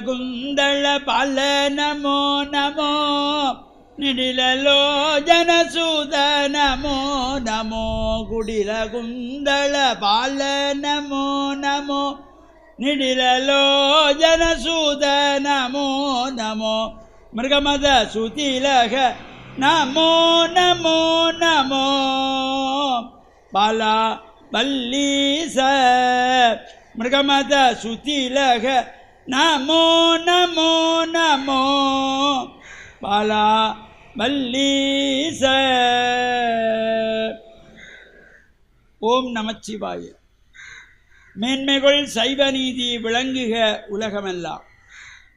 குந்தள பல நமோ நமோ நிடிலோ ஜனசூத நமோ நமோ குடில குந்தள பால நமோ நமோ நிடிலோ ஜனசூத நமோ நமோ மிருகமத சுதிலக நமோ நமோ நமோ பாலா பல்லீச மிருகமத சுதிலக நமோ நமோ நமோ பாலா பல்லீச. ஓம் நமச்சிவாய. மேன்மைகள் சைவ நீதி விளங்குக உலகமெல்லாம்.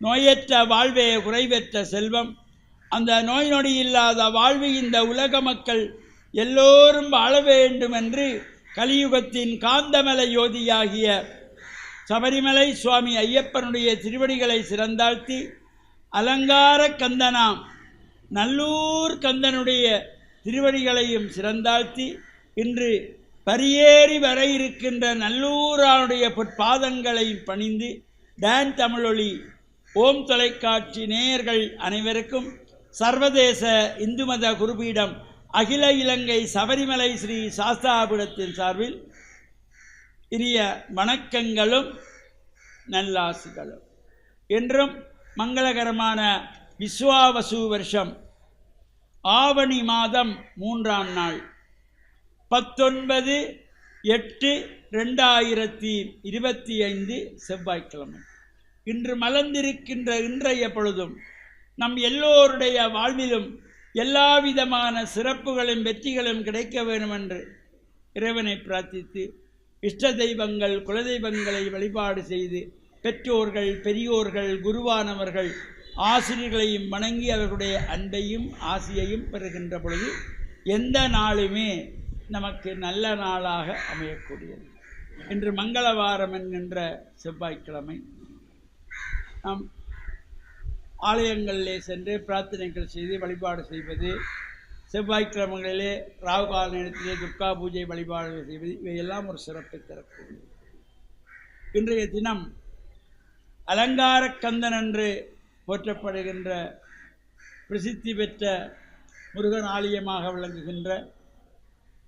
நோயற்ற வாழ்வே குறைவற்ற செல்வம். அந்த நோய் நொடி இல்லாத வாழ்வு இந்த உலக மக்கள் எல்லோரும் வாழ வேண்டும் என்று கலியுகத்தின் காந்தமலை யோதியாகிய சபரிமலை சுவாமி ஐயப்பனுடைய திருவடிகளை சிறந்தாழ்த்தி, அலங்கார கந்தனாம் நல்லூர் கந்தனுடைய திருவடிகளையும் சிறந்தாழ்த்தி, இன்று பரியேறி வர இருக்கின்ற நல்லூரானுடைய பொற்பாதங்களையும் பணிந்து, டான் தமிழொலி ஓம் தொலைக்காட்சி நேயர்கள் அனைவருக்கும் சர்வதேச இந்து மத குருபீடம் அகில இலங்கை சபரிமலை ஸ்ரீ சாஸ்தாபுரத்தின் சார்பில் இனிய வணக்கங்களும் நல்லாசிகளும். என்றும் மங்களகரமான விஸ்வாவசு வருஷம் ஆவணி மாதம் 3ஆம் நாள் 19/8/2025 செவ்வாய்க்கிழமை. இன்று மலர்ந்திருக்கின்ற இன்றைய பொழுதும் நம் எல்லோருடைய வாழ்விலும் எல்லா விதமான சிறப்புகளும் வெற்றிகளும் கிடைக்க வேண்டும் என்று இறைவனை பிரார்த்தித்து, இஷ்ட தெய்வங்கள் குலதெய்வங்களை வழிபாடு செய்து, பெற்றோர்கள் பெரியோர்கள் குருவானவர்கள் ஆசிரியர்களையும் வணங்கி அவர்களுடைய அன்பையும் ஆசியையும் பெறுகின்ற பொழுது எந்த நாளுமே நமக்கு நல்ல நாளாக அமையக்கூடியது. இன்று மங்களவாரம் என்கின்ற செவ்வாய்க்கிழமை நாம் ஆலயங்களிலே சென்று பிரார்த்தனைகள் செய்து வழிபாடு செய்வது, செவ்வாய்க்கிழமைகளிலே ராகுகால நேரத்திலே துர்கா பூஜை வழிபாடு செய்வது, இவையெல்லாம் ஒரு சிறப்பை தரக்கூடியது. இன்றைய தினம் அலங்கார கந்தன் என்று போற்றப்படுகின்ற பிரசித்தி பெற்ற முருகன் ஆலயமாக விளங்குகின்ற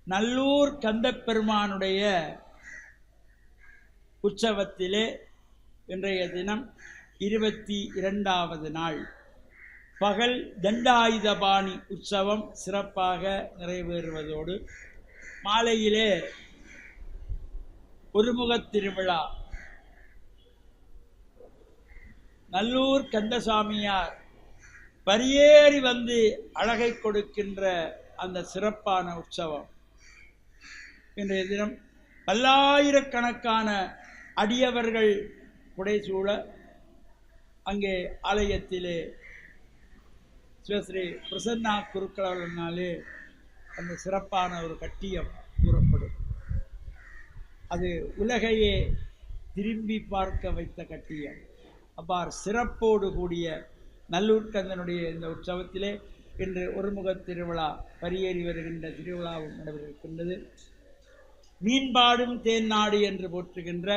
நல்லூர் கந்தப்பெருமானுடைய உற்சவத்திலே இன்றைய தினம் 22வது நாள் பகல் தண்டாயுதபாணி உற்சவம் சிறப்பாக நிறைவேறுவதோடு, மாலையிலே ஒருமுகத் திருவிழா நல்லூர் கந்தசாமியார் பரியேறி வந்து அழகை கொடுக்கின்ற அந்த சிறப்பான உற்சவம் இன்றைய தினம் பல்லாயிரக்கணக்கான அடியவர்கள் புடைசூழ அங்கே ஆலயத்திலே சிவஸ்ரீ பிரசன்னா குருக்களவர்களாலே அந்த சிறப்பான ஒரு கட்டியம் கூறப்படும். அது உலகையே திரும்பி பார்க்க வைத்த கட்டியம். அவ்வாறு சிறப்போடு கூடிய நல்லூர் கந்தனுடைய இந்த உற்சவத்திலே இன்று ஒருமுகத் திருவிழா பரியேறி வருகின்ற திருவிழாவும் நடைபெறுகின்றது. மீன்பாடும் தேன்நாடு என்று போற்றுகின்ற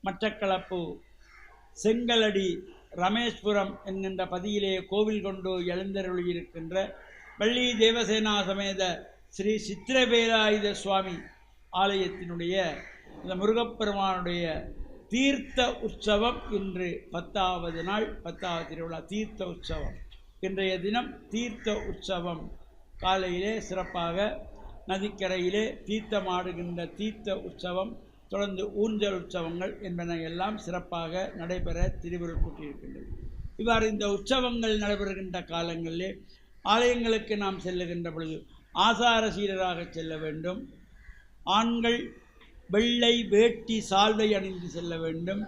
மட்டக்களப்பு செங்கலடி ரமேஸ்புரம் என்கின்ற பதியிலே கோவில் கொண்டு எழுந்தருளியிருக்கின்ற வள்ளி தேவசேனா சமேத ஸ்ரீ சித்திரவேலாயுத சுவாமி ஆலயத்தினுடைய இந்த முருகப்பெருமானுடைய தீர்த்த உற்சவம் இன்று 10வது நாள், 10வது திருவிழா தீர்த்த உற்சவம். இன்றைய தினம் தீர்த்த உற்சவம் காலையிலே சிறப்பாக நதிக்கரையிலே தீர்த்தமாடுகின்ற தீர்த்த உற்சவம், தொடர்ந்து ஊஞ்சல் உற்சவங்கள் என்பன எல்லாம் சிறப்பாக நடைபெற திருவிழா கூட்டியிருக்கின்றது. இவ்வாறு இந்த உற்சவங்கள் நடைபெறுகின்ற காலங்களிலே ஆலயங்களுக்கு நாம் செல்லுகின்ற பொழுது ஆசார சீரராக செல்ல வேண்டும். ஆண்கள் வெள்ளை வேட்டி சால்வை அணிந்து செல்ல வேண்டும்.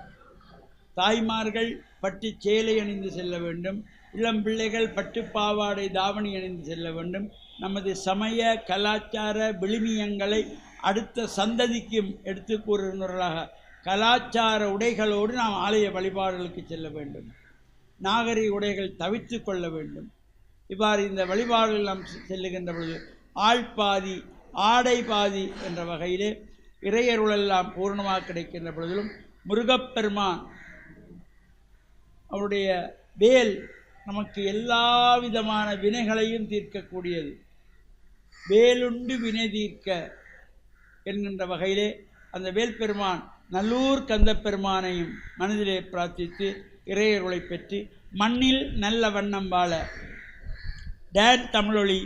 தாய்மார்கள் பட்டு சேலை அணிந்து செல்ல வேண்டும். இளம் பிள்ளைகள் பட்டு பாவாடை தாவணி அணிந்து செல்ல வேண்டும். நமது சமய கலாச்சார விழுமியங்களை அடுத்த சந்ததிக்கும் எடுத்து கூறுகின்றவர்களாக கலாச்சார உடைகளோடு நாம் ஆலய வழிபாடுகளுக்கு செல்ல வேண்டும். நாகரிக உடைகள் தவிர்த்து கொள்ள வேண்டும். இவ்வாறு இந்த வழிபாடுகள் நாம் செல்லுகின்ற பொழுது ஆள் பாதி ஆடை பாதி என்ற வகையிலே இறையருளெல்லாம் பூர்ணமாக கிடைக்கின்ற பொழுதிலும் முருகப்பெருமான் அவருடைய வேல் நமக்கு எல்லா விதமான வினைகளையும் தீர்க்கக்கூடியது. வேலுண்டு வினை தீர்க்க என்கின்ற வகையிலே அந்த வேல் பெருமான் நல்லூர் கந்த பெருமானையும் மனதிலே பிரார்த்தித்து இறையர்களை பெற்று மண்ணில் நல்ல வண்ணம் வாழ டேன் தமிழொலி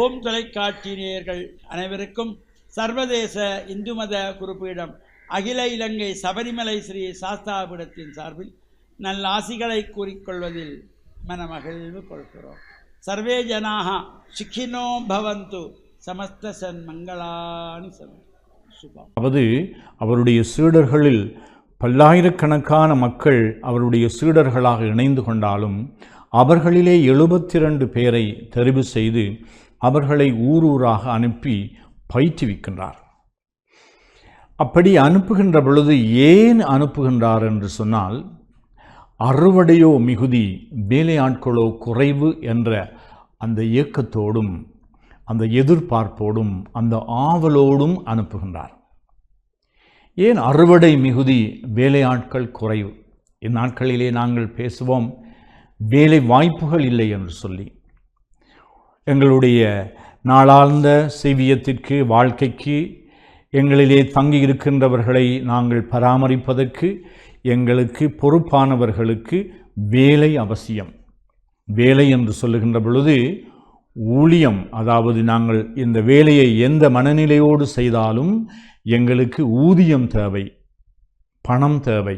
ஓம் தொலைக்காட்சி நேயர்கள் அனைவருக்கும் சர்வதேச இந்து மத குருப்பீடம் அகில இலங்கை சபரிமலை ஸ்ரீ சாஸ்தாபீடத்தின் சார்பில் நல்ல ஆசிகளை கூறிக்கொள்வதில் மனமகிழ்வு கொள்கிறோம். சர்வே ஜனாக சுகினோ பவந்து சமஸ்த சன்மங்களானி சந்து. அதாவது அவருடைய சீடர்களில் பல்லாயிரக்கணக்கான மக்கள் அவருடைய சீடர்களாக இணைந்து கொண்டாலும் அவர்களிலே 72 பேரை தெரிவு செய்து அவர்களை ஊரூராக அனுப்பி பயிற்றுவிக்கின்றார். அப்படி அனுப்புகின்ற பொழுது ஏன் அனுப்புகின்றார் என்று சொன்னால், அறுவடையோ மிகுதி வேலையாட்களோ குறைவு என்ற அந்த இயக்கத்தோடும் அந்த எதிர்பார்ப்போடும் அந்த ஆவலோடும் அனுப்புகின்றார். ஏன் அறுவடை மிகுதி வேலையாட்கள் குறைவு? இந்நாட்களிலே நாங்கள் பேசுவோம் வேலை வாய்ப்புகள் இல்லை என்று சொல்லி. எங்களுடைய நாளார்ந்த செவியத்திற்கு வாழ்க்கைக்கு எங்களிலே தங்கி இருக்கின்றவர்களை நாங்கள் பராமரிப்பதற்கு எங்களுக்கு பொறுப்பானவர்களுக்கு வேலை அவசியம். வேலை என்று சொல்லுகின்ற பொழுது ஊழியம், அதாவது நாங்கள் இந்த வேலையை எந்த மனநிலையோடு செய்தாலும் எங்களுக்கு ஊதியம் தேவை, பணம் தேவை.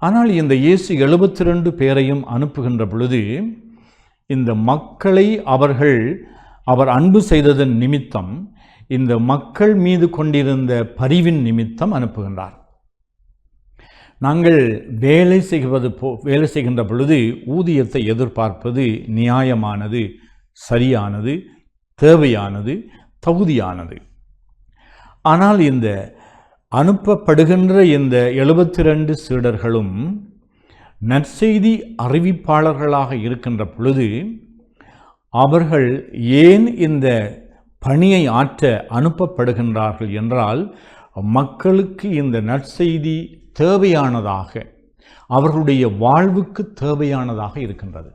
ஆனால் இந்த இயேசு 72 பேரையும் அனுப்புகின்ற பொழுது இந்த மக்களை அவர் அன்பு செய்ததன் நிமித்தம், இந்த மக்கள் மீது கொண்டிருந்த பரிவின் நிமித்தம் அனுப்புகின்றார். நாங்கள் வேலை செய்கின்ற பொழுது ஊதியத்தை எதிர்பார்ப்பது நியாயமானது, சரியானது, தேவையானது, தகுதியானது. ஆனால் இந்த அனுப்பப்படுகின்ற இந்த 72 சீடர்களும் நற்செய்தி அறிவிப்பாளர்களாக இருக்கின்ற பொழுது அவர்கள் ஏன் இந்த பணியை ஆற்ற அனுப்பப்படுகின்றார்கள் என்றால், மக்களுக்கு இந்த நற்செய்தி தேவையானதாக, அவர்களுடைய வாழ்வுக்கு தேவையானதாக இருக்கின்றது.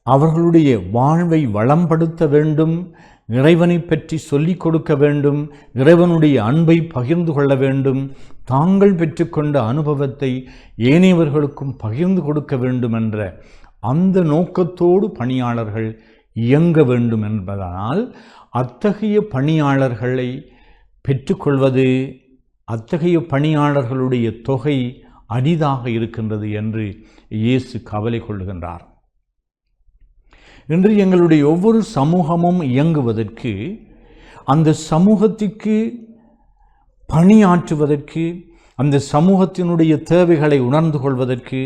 அவர்களுடைய வாழ்வை வளம்படுத்த வேண்டும், இறைவனை பற்றி சொல்லிக் கொடுக்க வேண்டும், இறைவனுடைய அன்பை பகிர்ந்து கொள்ள வேண்டும், தாங்கள் பெற்றுக்கொண்ட அனுபவத்தை ஏனையவர்களுக்கும் பகிர்ந்து கொடுக்க வேண்டும் என்ற அந்த நோக்கத்தோடு பணியாளர்கள் இயங்க வேண்டும் என்பதனால் அத்தகைய பணியாளர்களை பெற்றுக்கொள்வது, அத்தகைய பணியாளர்களுடைய தொகை அரிதாக இருக்கின்றது என்று இயேசு கவலை கொள்கின்றார். இன்று எங்களுடைய ஒவ்வொரு சமூகமும் இயங்குவதற்கு, அந்த சமூகத்திற்கு பணியாற்றுவதற்கு, அந்த சமூகத்தினுடைய தேவைகளை உணர்ந்து கொள்வதற்கு,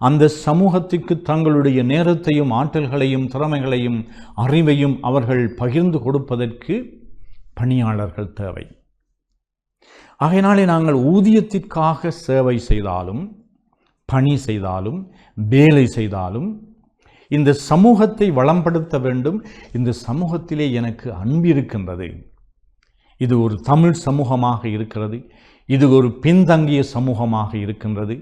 அந்த சமூகத்திற்கு தங்களுடைய நேரத்தையும் ஆற்றல்களையும் திறமைகளையும் அறிவையும் அவர்கள் பகிர்ந்து கொடுப்பதற்கு பணியாளர்கள் தேவை. ஆகையினாலே நாங்கள் ஊதியத்திற்காக சேவை செய்தாலும், பணி செய்தாலும், வேலை செய்தாலும் இந்த சமூகத்தை வளம்படுத்த வேண்டும். இந்த சமூகத்திலே எனக்கு அன்பு இருக்கின்றது. இது ஒரு தமிழ் சமூகமாக இருக்கிறது, இது ஒரு பின்தங்கிய சமூகமாக இருக்கின்றது,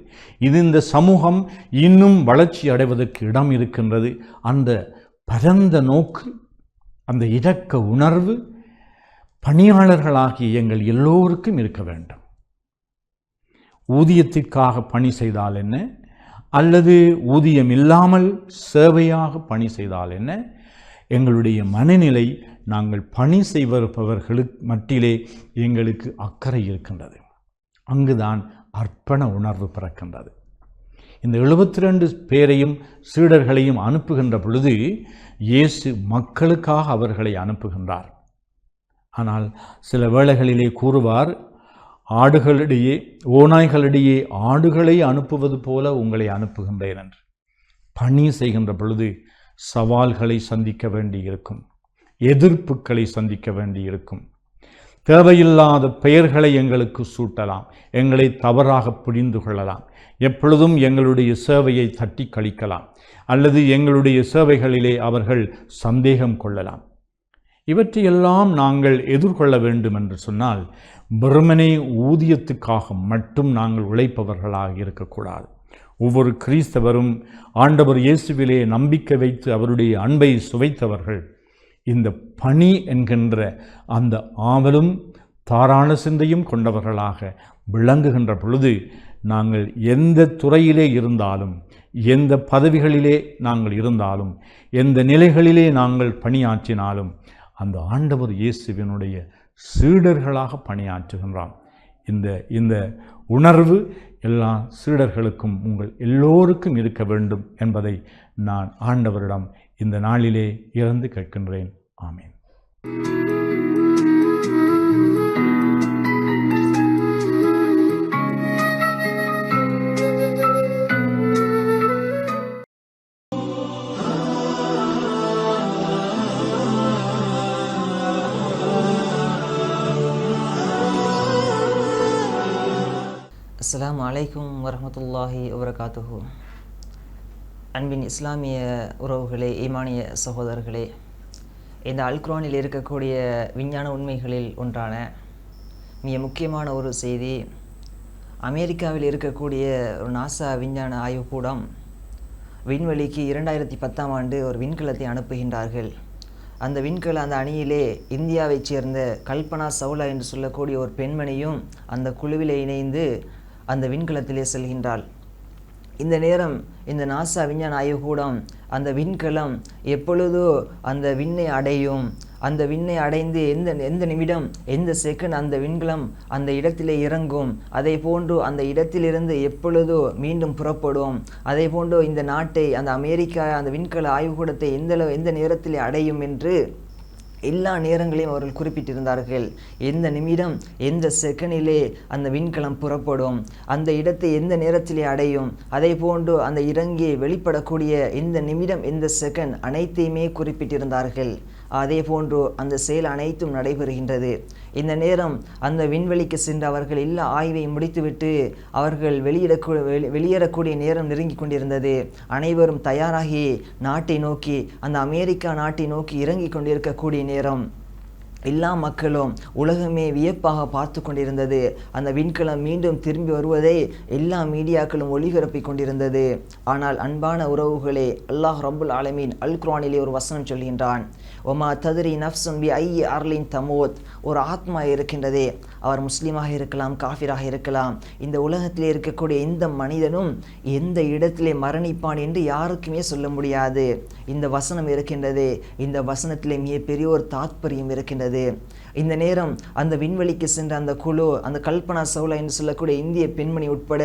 இந்த சமூகம் இன்னும் வளர்ச்சி அடைவதற்கு இடம் இருக்கின்றது. அந்த பரந்த நோக்கு, அந்த இரக்க உணர்வு பணியாளர்களாகிய எங்கள் எல்லோருக்கும் இருக்க வேண்டும். ஊதியத்திற்காக பணி செய்தால் என்ன, அல்லது ஊதியம் இல்லாமல் சேவையாக பணி செய்தால் என்ன, எங்களுடைய மனநிலை நாங்கள் பணி செய்வர்களுக்கு மட்டிலே எங்களுக்கு அக்கறை இருக்கின்றது. அங்குதான் அர்ப்பண உணர்வு பிறக்கின்றது. இந்த 72 பேரையும் சீடர்களையும் அனுப்புகின்ற பொழுது இயேசு மக்களுக்காக அவர்களை அனுப்புகின்றார். ஆனால் சில வேளைகளிலே கூறுவார், ஆடுகளிடையே ஓநாய்களிடையே ஆடுகளை அனுப்புவது போல உங்களை அனுப்புகின்றேன் என்று. பணி செய்கின்ற பொழுது சவால்களை சந்திக்க வேண்டியிருக்கும், எதிர்ப்புகளை சந்திக்க வேண்டியிருக்கும். தேவையில்லாத பெயர்களை எங்களுக்கு சூட்டலாம், எங்களை தவறாக புரிந்து கொள்ளலாம், எப்பொழுதும் எங்களுடைய சேவையை தட்டி கழிக்கலாம், அல்லது எங்களுடைய சேவைகளிலே அவர்கள் சந்தேகம் கொள்ளலாம். இவற்றையெல்லாம் நாங்கள் எதிர்கொள்ள வேண்டும் என்று சொன்னால் வெறுமனே ஊதியத்துக்காக மட்டும் நாங்கள் உழைப்பவர்களாக இருக்கக்கூடாது. ஒவ்வொரு கிறிஸ்தவரும் ஆண்டவர் இயேசுவிலே நம்பிக்கை வைத்து அவருடைய அன்பை சுவைத்தவர்கள் இந்த பணி என்கின்ற அந்த ஆவலும் தாராள சிந்தையும் கொண்டவர்களாக விளங்குகின்ற பொழுது நாங்கள் எந்த துறையிலே இருந்தாலும், எந்த பதவிகளிலே நாங்கள் இருந்தாலும், எந்த நிலைகளிலே நாங்கள் பணியாற்றினாலும் அந்த ஆண்டவர் இயேசுவினுடைய சீடர்களாக பணியாற்றுகின்றான். இந்த உணர்வு எல்லா சீடர்களுக்கும் உங்கள் எல்லோருக்கும் இருக்க வேண்டும் என்பதை நான் ஆண்டவரிடம் இந்த நாளிலே இறந்து கேட்கின்றேன். ஆமீன். அஸ்ஸலாமு அலைக்கும் வரஹ்மத்துல்லாஹி வபரகாத்துஹு. அன்பின் இஸ்லாமிய உறவுகளே, ஈமானிய சகோதரர்களே, இந்த அல்குர்ஆனில் இருக்கக்கூடிய விஞ்ஞான உண்மைகளில் ஒன்றான மிக முக்கியமான ஒரு செய்தி, அமெரிக்காவில் இருக்கக்கூடிய ஒரு நாசா விஞ்ஞான ஆய்வுக்கூடம் விண்வெளிக்கு 2010ஆம் ஆண்டு ஒரு விண்கலத்தை அனுப்புகின்றார்கள். அந்த அணியிலே இந்தியாவைச் சேர்ந்த கல்பனா சவுலா என்று சொல்லக்கூடிய ஒரு பெண்மணியும் அந்த குழுவிலே இணைந்து அந்த விண்கலத்திலே செல்கின்றாள். இந்த நேரம் இந்த நாசா விஞ்ஞான ஆய்வுக்கூடம் அந்த விண்கலம் எப்பொழுதோ அந்த விண்ணை அடையும், அந்த விண்ணை அடைந்து எந்த நிமிடம் எந்த செகண்ட் அந்த விண்கலம் அந்த இடத்திலே இறங்கும், அதே போன்று அந்த இடத்திலிருந்து எப்பொழுதோ மீண்டும் புறப்படும், அதே போன்று இந்த நாட்டை அந்த அமெரிக்கா அந்த விண்கல ஆய்வுக்கூடத்தை எந்த நேரத்திலே அடையும் என்று எல்லா நேரங்களையும் அவர்கள் குறிப்பிட்டிருந்தார்கள். எந்த நிமிடம் எந்த செகண்டிலே அந்த விண்கலம் புறப்படும், அந்த இடத்தை எந்த நேரத்திலே அடையும், அதே போன்று அந்த இறங்கி வெளிப்படக்கூடிய எந்த நிமிடம் எந்த செகண்ட் அனைத்தையுமே குறிப்பிட்டிருந்தார்கள். அதே போன்று அந்த செயல் அனைத்தும் நடைபெறுகின்றது. இந்த நேரம் அந்த விண்வெளிக்கு சென்று அவர்கள் எல்லா ஆய்வை முடித்துவிட்டு அவர்கள் வெளியேறக்கூடிய நேரம் நெருங்கி கொண்டிருந்தது. அனைவரும் தயாராகி நாட்டை நோக்கி அந்த அமெரிக்கா நாட்டை நோக்கி இறங்கி கொண்டிருக்கக்கூடிய நேரம் எல்லா மக்களும் உலகமே வியப்பாக பார்த்து கொண்டிருந்தது. அந்த விண்கலம் மீண்டும் திரும்பி வருவதை எல்லா மீடியாக்களும் ஒளிபரப்பி கொண்டிருந்தது. ஆனால் அன்பான உறவுகளே, அல்லாஹ் ரப்புல் ஆலமீன் அல் குர்ஆனிலே ஒரு வசனம் சொல்கின்றான், ஒமா தத்ரி நஃப்சுன் பி ஐயி அர்லின் தமூத். ஒரு ஆத்மா இருக்கின்றதே, அவர் முஸ்லீமாக இருக்கலாம், காஃபிராக இருக்கலாம், இந்த உலகத்திலே இருக்கக்கூடிய எந்த மனிதனும் எந்த இடத்திலே மரணிப்பான் என்று யாருக்குமே சொல்ல முடியாது. இந்த வசனம் இருக்கின்றது. இந்த வசனத்திலே மிகப்பெரிய ஒரு தாத்பரியம் இருக்கின்றது. இந்த நேரம் அந்த விண்வெளிக்கு சென்ற அந்த குழு, அந்த கல்பனா சவுலா என்று சொல்லக்கூடிய இந்திய பெண்மணி உட்பட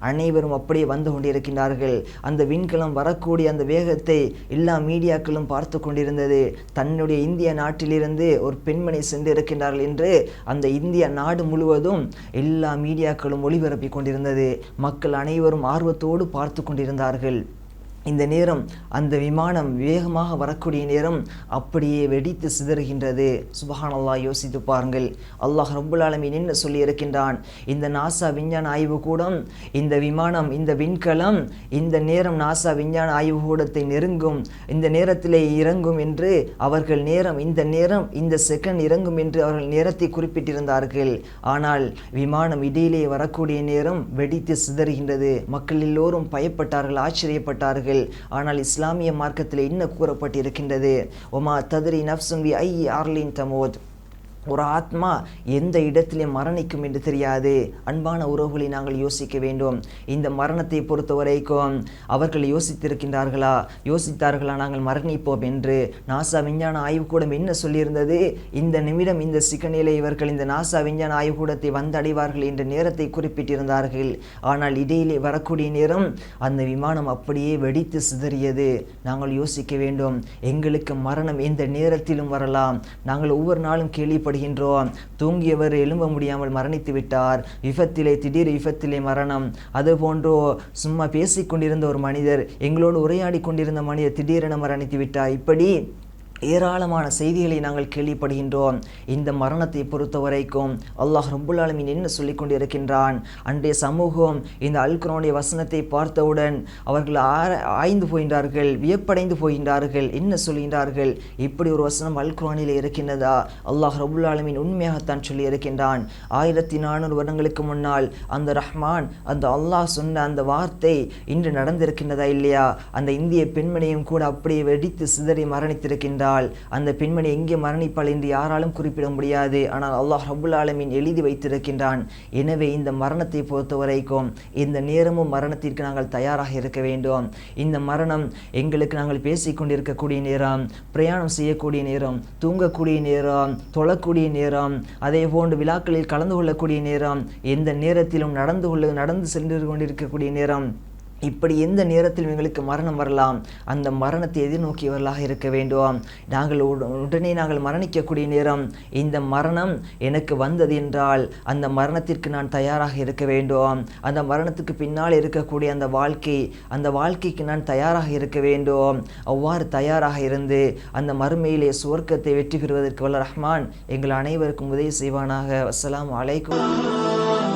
அனைவரும் அப்படியே வந்து கொண்டிருக்கின்றார்கள். அந்த விண்கலம் வரக்கூடிய அந்த வேகத்தை எல்லா மீடியாக்களும் பார்த்து கொண்டிருந்தது. தன்னுடைய இந்திய நாட்டிலிருந்து ஒரு பெண்மணி சென்று இருக்கின்றார்கள் என்று அந்த இந்திய நாடு முழுவதும் எல்லா மீடியாக்களும் ஒளிபரப்பி கொண்டிருந்தது. மக்கள் அனைவரும் ஆர்வத்தோடு பார்த்து கொண்டிருந்தார்கள். இந்த நேரம் அந்த விமானம் வேகமாக வரக்கூடிய நேரம் அப்படியே வெடித்து சிதறுகின்றது. சுப்ஹானல்லாஹ், யோசித்து பாருங்கள். அல்லாஹ் ரப்புல் ஆலமீன் என்ன சொல்லி இருக்கின்றான்? இந்த நாசா விஞ்ஞான ஆய்வு கூடம், இந்த விமானம், இந்த விண்கலம் இந்த நேரம் நாசா விஞ்ஞான ஆய்வு கூடத்தை நெருங்கும், இந்த நேரத்திலே இறங்கும் என்று அவர்கள் இந்த செகண்ட் இறங்கும் என்று அவர்கள் நேரத்தை குறிப்பிட்டிருந்தார்கள். ஆனால் விமானம் இடையிலே வரக்கூடிய நேரம் வெடித்து சிதறுகின்றது. மக்கள் எல்லோரும் பயப்பட்டார்கள், ஆச்சரியப்பட்டார்கள். ஆனால் இஸ்லாமிய மார்க்கத்தில் என்ன கூறப்பட்டிருக்கின்றது? ஒமா தத்ரி நஃப்சுன் பி ஐயி அர்லின் தமூத். ஒரு ஆத்மா எந்த இடத்திலே மரணிக்கும் என்று தெரியாது. அன்பான உறவுகளை நாங்கள் யோசிக்க வேண்டும். இந்த மரணத்தை பொறுத்த வரைக்கும் அவர்கள் யோசித்தார்களா நாங்கள் மரணிப்போம் என்று? நாசா விஞ்ஞான ஆய்வுக்கூடம் என்ன சொல்லியிருந்தது? இந்த நிமிடம் இந்த சிக்கனிலே இவர்கள் இந்த நாசா விஞ்ஞான ஆய்வுக்கூடத்தை வந்தடைவார்கள் என்ற நேரத்தை குறிப்பிட்டிருந்தார்கள். ஆனால் இடையிலே வரக்கூடிய நேரம் அந்த விமானம் அப்படியே வெடித்து சிதறியது. நாங்கள் யோசிக்க வேண்டும். எங்களுக்கு மரணம் எந்த நேரத்திலும் வரலாம். நாங்கள் ஒவ்வொரு நாளும் கேள்விப்படுகின்றோம், தூங்கியவர் எழும்ப முடியாமல் மரணித்து விட்டார், திடீர் விபத்திலே மரணம். அதுபோன்றோ சும்மா பேசிக்கொண்டிருந்த ஒரு மனிதர், எங்களோடு உரையாடி கொண்டிருந்த மனிதர் திடீரென மரணித்து விட்டார். இப்படி ஏராளமான செய்திகளை நாங்கள் கேள்விப்படுகின்றோம். இந்த மரணத்தை பொறுத்த வரைக்கும் அல்லாஹ் ரப்புல் ஆலமீன் என்ன சொல்லிக் கொண்டிருக்கின்றான்? அன்றைய சமூகம் இந்த அல் குர்ஆனுடைய வசனத்தை பார்த்தவுடன் அவர்கள் ஆய்ந்து போகின்றார்கள், வியப்படைந்து போகின்றார்கள். என்ன சொல்கின்றார்கள்? இப்படி ஒரு வசனம் அல் குர்ஆனில் இருக்கின்றதா? அல்லாஹ் ரப்புல் ஆலமீன் உண்மையாகத்தான் சொல்லி இருக்கின்றான். 1400 வருடங்களுக்கு முன்னால் அந்த ரஹ்மான், அந்த அல்லாஹ் சொன்ன அந்த வார்த்தை இன்று நடந்திருக்கின்றதா இல்லையா? அந்த இந்திய பெண்மணியும் கூட அப்படியே வெடித்து சிதறி மரணித்திருக்கின்றார். அந்த பெண்மணி எங்கே மரணிப்பாள் என்று யாராலும் குறிப்பிட முடியாது. ஆனால் அல்லாஹ் ரப்புல் ஆலமீன் எழுதி வைத்திருக்கின்றான். எனவே இந்த மரணத்தை பொறுத்த வரைக்கும் இந்த நேரமும் மரணத்திற்கு நாங்கள் தயாராக இருக்க வேண்டும். இந்த மரணம் எங்களுக்கு நாங்கள் பேசிக்கொண்டிருக்கக்கூடிய நேரம், பிரயாணம் செய்யக்கூடிய நேரம், தூங்கக்கூடிய நேரம், தொழக்கூடிய நேரம், அதே போன்று விழாக்களில் கலந்து கொள்ளக்கூடிய நேரம், எந்த நேரத்திலும் நடந்து சென்று கொண்டிருக்கக்கூடிய நேரம், இப்படி எந்த நேரத்திலும் எங்களுக்கு மரணம் வரலாம். அந்த மரணத்தை எதிர்நோக்கியவர்களாக இருக்க வேண்டும். நாங்கள் உடனே மரணிக்கக்கூடிய நேரம், இந்த மரணம் எனக்கு வந்தது என்றால் அந்த மரணத்திற்கு நான் தயாராக இருக்க வேண்டும். அந்த மரணத்துக்கு பின்னால் இருக்கக்கூடிய அந்த வாழ்க்கைக்கு நான் தயாராக இருக்க வேண்டும். அவ்வாறு தயாராக இருந்து அந்த மறுமையிலே சுவர்க்கத்தை வெற்றி பெறுவதற்கு வல்ல ரஹ்மான் எங்கள் அனைவருக்கும் உதவி செய்வானாக. அஸ்ஸலாமு அலைக்கும்.